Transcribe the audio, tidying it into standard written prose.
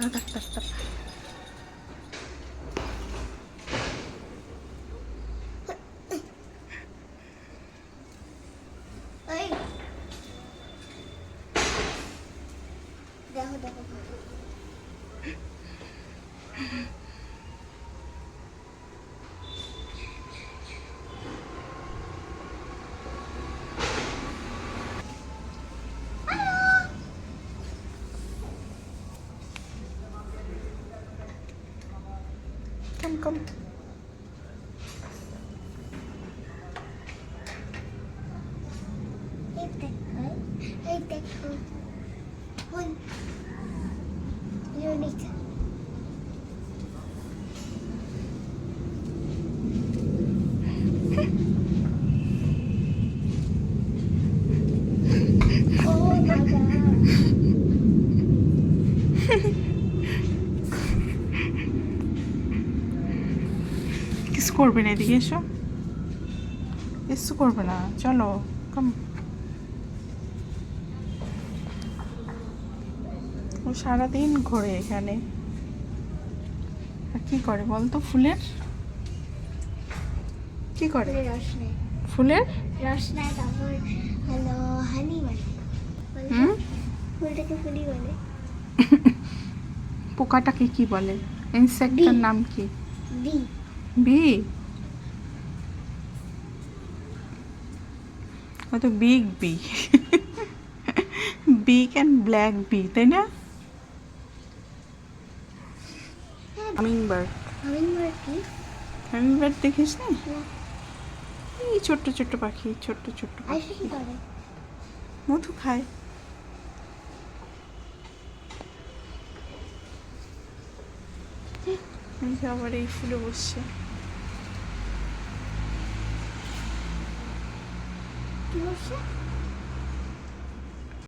থাক থাক থাক থাক। দেখো দেখো Come, come. এই দেখো ওই ইউনিক ও বাবা কিস করবে না, এদিকে এসো। কিচ্ছু করবে না, চলো কাম। ও সারাদিন ঘোরে এখানে। আর কি করে বলতো? ফুলের কি করে? রস নেই ফুলের রস নেই তারপর হলো হানি মানে হুম, ফুলটাকে ফুলি বলে পোকাটাকে কি বলে? ইনসেক্টটার বি। নাম কি? Bee bee. হয়তো big bee. Big and black bee, তাই না? হামিংবার্ড। হামিংবার্ড কি হামিংবার্ড দেখিস না? না এই ছোট্ট ছোট্ট পাখি, ছোট্ট ছোট্ট আইসে পাখি কি করে মধু খায়। এই যে আবার এই ফুলে বসছে। কি করছে